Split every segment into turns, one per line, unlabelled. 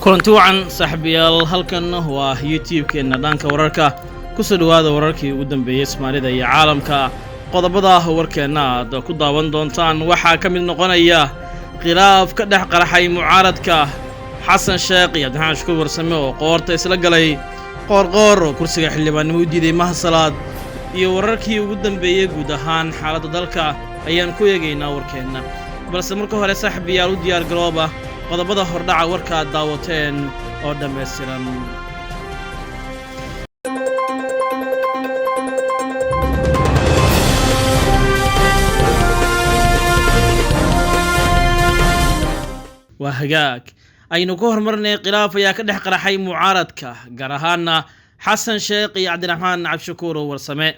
kulanti wacan saaxiibayaal halkan waa YouTube-keena dhanka wararka ku soo dhawaada wararkii ugu dambeeyay Soomaalida iyo caalamka qodobada warkeena aad ku daawan doontaan waxaa ka mid noqonaya khilaaf ka dhex qaraxay mucaaradka Xasan Sheekh iyo Cabdiraxmaan Shukuur Warsame oo qoorta isla galay qoor kursiga xildhibaannimo u diiday Mahasalaad iyo wararkii ugu dambeeyay guud ahaan xaaladda dalka ayaan ku eegaynaa warkeena balse marka hore saaxiibayaal u diyaar garooba qodobada hordhaca warka aad daawateen oo dhammaystiran waa hagaag aynu ku hormarnay khilaaf ayaa ka dhex qaraxay mucaaradka gaar ahaana Xasan Sheekh iyo Cabdiraxmaan Shukuur Warsame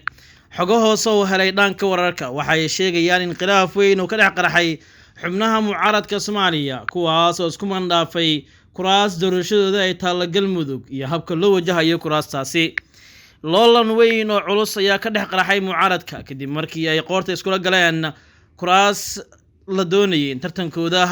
xogo hoose oo helay dhanka wararka waxay sheegayaan in khilaaf weyn oo ka dhex qaraxay xubnaha mucaaradka Soomaaliya kuwaas oo isku mandhaafay kuraas doorashadooda ay taalo Galmudug iyo habka loo wajahayo kuraastaasi loolan weyn oo culus ayaa ka dhex qaraxay mucaaradka kadib markii ay qoorta iskula galeen kuraas la doonayay in tartankooda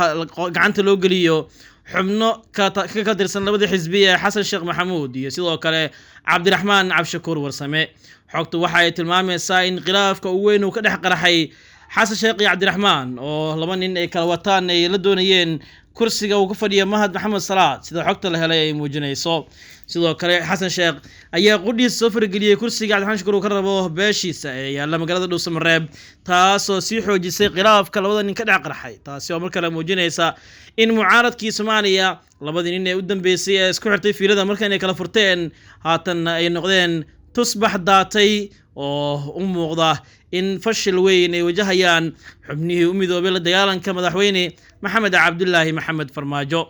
gacanta loo geliyo xubno ka tirsan labada xisbi ee Xasan Sheekh Maxamuud iyo sidoo kale Cabdiraxmaan Shukuur Warsame xogtu waxa ay tilmaamaysaa in khilaafka uu weyn uu ka dhex qaraxay Xasan Sheekh iyo Cabdiraxmaan oo laba nin ay kala wataan ay la doonayeen kursiga uu ku fadhiyo Mahad Maxamed Salaad sida xogta la helay ay muujinayso sidoo kale Xasan Sheekh ayaa qudhiis soo fargeliyay kursiga Cabdiraxmaan Shukuur ka rabo beeshiisa ee yaalla magaalada Dhuusamareeb taasoo sii xoojisay khilaafka labada nin ka dhex qarxay taasi oo markale muujinaysa in mucaaradkii Soomaaliya labadii nin ee u dambeysay ee isku xirtay fiilada markay kala furteen haatan ay noqdeen tusbax daatay oo u muuqda in fashil weyn ay wajahayaan xubnihii u midoobay la dagaalanka madaxweyne Maxamed Cabdullaahi Maxamed Farmaajo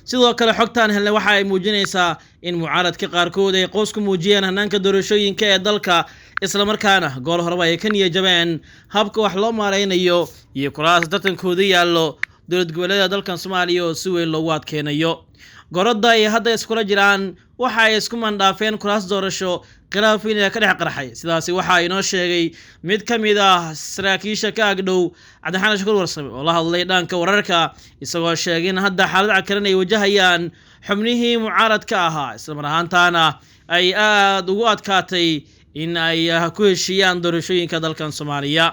sidoo kale xogtaan helnay waxa ay muujinaysaa in mucaaradka qaarkood ay qoys ku muujiyeen hanaanka doorashooyinka ee dalka isla markaana gool horeba ay ka niyajabeen habka wax loo maareynayo iyo kuraas tartankooda yaallo dowlad goboleedyada dalkan Soomaaliya oo si weyn loogu adkeenayo gorodda ay hadda iskula jiraan waxa ay isku mandhaafeen kuraas doorasho khilaaf weyn ka dhex qarxay sidaasi waxa inoo sheegay mid ka mid ah saraakiisha ka agdhow Cabdiraxmaan Shukuur Warsame oo la hadlay dhanka wararka isagoo sheegay in hadda xaalad cakaran ay wajahayaan xubnihii mucaaradka ahaa isla mar ahaantaana ay aad ugu adkaatay in ay ku heshiiyaan doorashooyinka dalkan Soomaaliya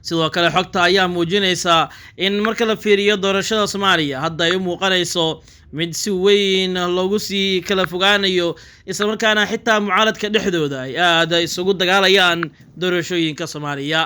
sidoo kale xogta ayaa muujinaysa in marka la fiiriyo doorashada Soomaaliya hadda ay u muuqanayso mid si weyn loogu sii kala fogaanayo isla markaana xitaa mucaaradka dhexdooda ay aad isugu dagaalayaan doorashooyinka Soomaaliya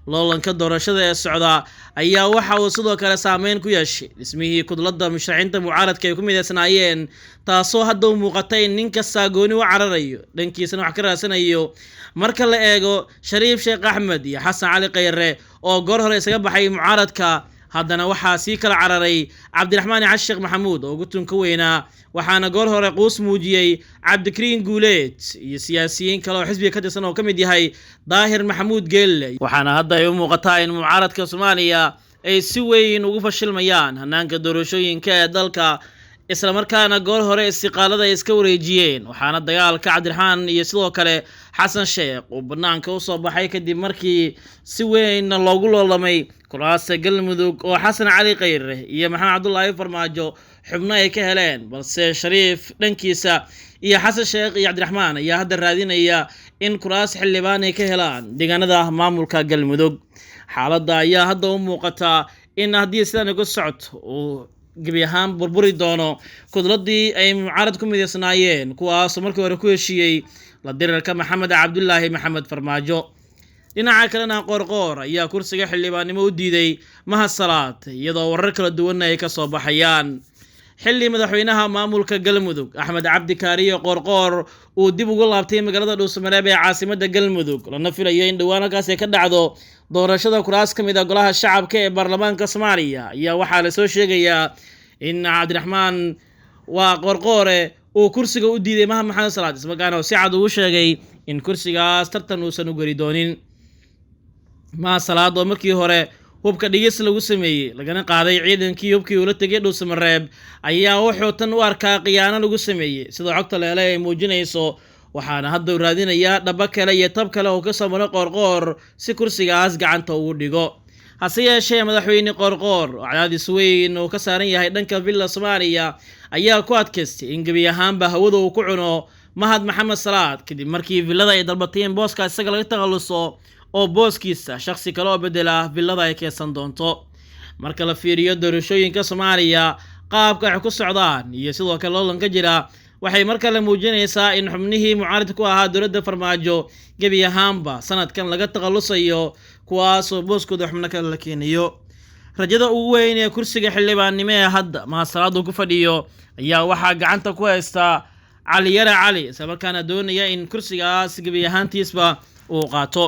loolanka doorashada ee socda ayaa waxa uu sidoo kale saameyn ku yeeshay dhismihii kudladda musharaxiinta mucaaradka ay ku mideysnaayeen taasoo hadda u muuqatay in nin kasta gooni u cararayo dhankiisana wax ka raadsanayo marka la eego Shariif Sheekh Axmed iyo Xasan Cali Khayre oo goor hore isaga baxay mucaaradka haddana waxaa sii kala cararay Cabdiraxmaan Sheekh Maxamuud oo gutunka weynaa waxaana goor hore quus muujiyay Cabdikariin Guuleed iyo siyaasiyiin kale oo xisbiga ka tirsan oo ka mid yahay Daahir Maxamuud Geelle waxaana hadda ay u muuqataa in mucaaradka Soomaaliya ay si weyn ugu fashilmayaan hanaanka doorashooyinka ee dalka isla markaana goor hore istiqaalada ay iska wareejiyeen waxaana dagaalka Cabdiraxmaan iyo sidoo kale Xasan Sheekh oo banaanka u soo baxay kadib markii si weyn loogu loolamay kuraasta Galmudug oo Xasan Cali Khayre iyo Maxamed Cabdullaahi Farmaajo xubno ay ka heleen balse Shariif dhankiisa iyo Xasan Sheekh iyo Cabdiraxmaan ayaa hadda raadinaya in kuraas xildhibaan ay ka helaan deegaanada maamulka Galmudug xaaladda ayaa hadda u muuqata in haddii sidan uga socoto gabi ahaan burburi doono kudladii ay mucaarad ku mideysnaayeen kuwaas markii hore ku heshiiyey la dirarka Maxamed Cabdullaahi Maxamed Farmaajo dhinaca kalena qoor ayaa kursiga xildhibaannimo u diiday Mahasalaad iyadoo warar kala duwan ay ka soo baxayaan xilli madaxweynaha maamulka Galmudug Axmed Cabdi Kaariyo qoor uu dib ugu laabtay magaalada Dhuusamareeb ee caasimadda Galmudug lana filayo in dhawaan halkaas ay ka dhacdo doorashada kuraas ka mid ah golaha shacabka ee baarlamaanka Soomaaliya ayaa waxaa la soo sheegayaa in Cabdiraxmaan waa qoorqoore uu kursiga u diiday Mahad Maxamed Salaad isla markaana si cad ugu sheegay in kursigaas tartan uusan u gari doonin Mahad Salaad oo markii hore hubka dhigis lagu sameeyay lagana qaaday ciidankii hubkii uu la tagay Dhuusamareeb ayaa wuxuu tan u arkaa khiyaano lagu sameeyay sida xogta la helay ay muujinayso waxaana hadda raadinayaa dhaba kale iyo tab kale oo ka soo maro qoorqoor si kursigaas gacanta ugu dhigo hase yeeshee madaxweyne qoorqoor oo cadaadis weyn uu ka saaran yahay dhanka villa Soomaaliya ayaa ku adkaystay in gebi ahaanba hawada uu ku cuno Mahad Maxamed Salaad kadib markii villada ay dalbateen booska isaga laga takhaluso oo booskiisa shakhsi kale oo bedela villada ay keensan doonto. marka la fiiriyo doorashooyinka Soomaaliya qaabka ay ku socdaan iyo sidoo kale loolanka jira waxay markale muujinaysaa in xubnihii mucaaradka ku ahaa dowladda Farmaajo gebi ahaanba sanadkan laga takhalusayo kuwaas oo booskooda xubno kale la keenayo. rajada ugu weyn ee kursiga xildhibaannimo ee hadda Mahad Salaad uu ku fadhiyo ayaa waxaa gacanta ku haysta Cali Yare Cali isla markaana doonaya in kursigaas gebi ahaantiisba uu qaato.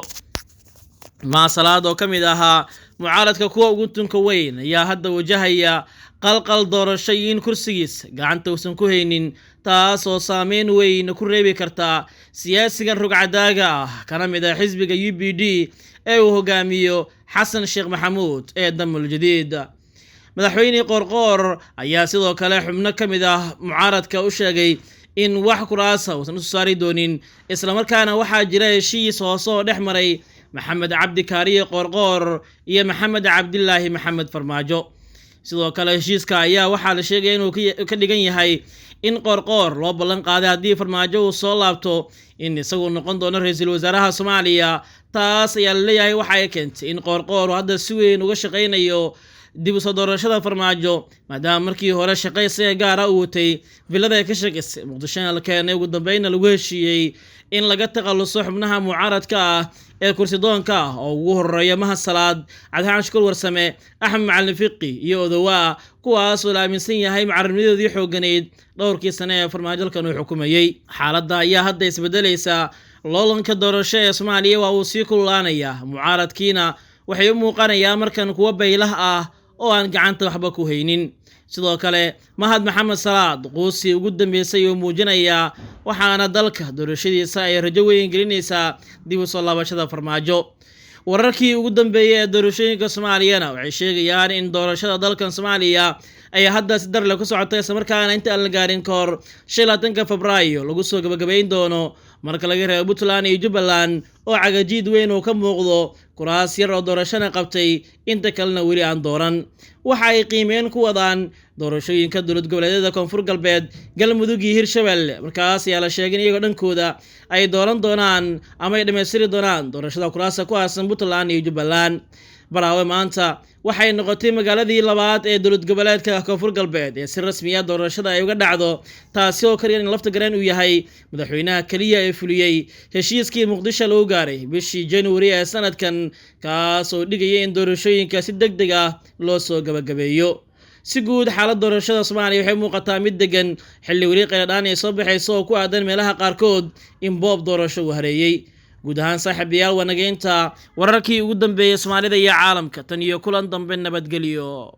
Mahad Salaad oo kamid ahaa mucaaradka kuwa ugu tunka weyn ayaa hadda wajahaya qalqal doorasho in kursigiisa gacanta uusan ku haynin taas oo saameyn weyn ku reebi karta siyaasigan rugcadaaga ah kana mid ah xisbiga UPD ee uu hogaamiyo Xasan Sheekh Maxamuud ee Damul Jadiid. madaxweyne Qoorqoor ayaa sidoo kale xubno kamid ah mucaaradka u sheegay in wax kuraasa uusan u saari doonin isla markaana waxaa jira heshiis hoose oo dhex maray Maxamed Cabdi Kaariye Qoorqoor iyo Maxamed Cabdilaahi Maxamed Farmaajo. sidoo kale heshiiska ayaa waxaa la sheegay inuu ka dhigan yahay in Qoorqoor loo ballan qaaday haddii Farmaajo uu soo laabto in isagu noqon doono ra'iisul wasaaraha Soomaaliya. taas ayaa la leeyahay waxa ay keentay in Qoorqoor hadda si weyn uga shaqeynayo dib u soo doorashada Farmaajo maadaama markii hore shaqaysiga gaar ah uu watay villada ay ka shaqeysay Muqdisho la keenay ugu dambeynna lagu heshiiyey in laga takhaluso xubnaha mucaaradka ah ee kursi doonka ah oo ugu horeeya Mahad Salaad, Cabdiraxmaan Shukuur Warsame, Axmed Macalin Fiqi iyo Odawa kuwaas oo la aaminsan yahay mucaaradnimadoodii xooganeyd dhowrkii sano ee Farmaajokan uu xukumayay. xaaladda ayaa hadda isbedelaysa loolanka doorasho ee Soomaaliya waa uu sii kululaanaya mucaaradkiina waxay u muuqanayaan markan kuwa baylah ah oo aan gacanta waxba ku haynin. sidoo kale Mahad Maxamed Salaad quusi ugu dambeysay oo muujinaya waxaana dalka doorashadiisa ay rajo weyn gelinaysaa dib u soo laabashada Farmaajo. wararkii ugu dambeeyay ee doorashooyinka Soomaaliyana waxay sheegayaan in doorashada dalkan Soomaaliya ay hadda si dar leh ku socotay isla markaana inta aan la gaarin kahor 15 Febraayo lagu soo gabagabeyn doono marka laga reebo Puntland iyo Jubbaland oo cagajiid weyn oo ka muuqdo kuraas yar oo doorashada qabtay inta kalena weli aan dooran. waxa ay qiimeyn ku wadaan doorashooyinka dowlad goboleedyada Koonfur Galbeed, Galmudug iyo Hirshabelle markaas ayaa la sheegay in iyaga dhankooda ay dooran doonaan ama ay dhameystiri doonaan doorashada kuraasta ku aasan Puntland iyo Jubbaland. Baraawe maanta waxay noqotay magaaladii labaad ee dowlad goboleedka Koonfur Galbeed ee si rasmi ah doorashada ay uga dhacdo taasi oo kaliya in lafta gareen uu yahay madaxweynaha kaliya ee fuliyay heshiiskii Muqdisho loo gaaray bishii January ee sanadkan kaas oo dhigaya in doorashooyinka si degdeg ah loo soo gabagabeeyo. si guud xaalad doorashada Soomaaliya waxay muuqataa mid degan xilli weli qeeladaan ay soo baxayso oo ku aadan meelaha qaarkood in boob doorasho uu hareeyay. guud ahaan saaxiibayaal wanageynta wararkii ugu dambeeyay Soomaalida iyo caalamka tan iyo kulan dambe nabadgelyo.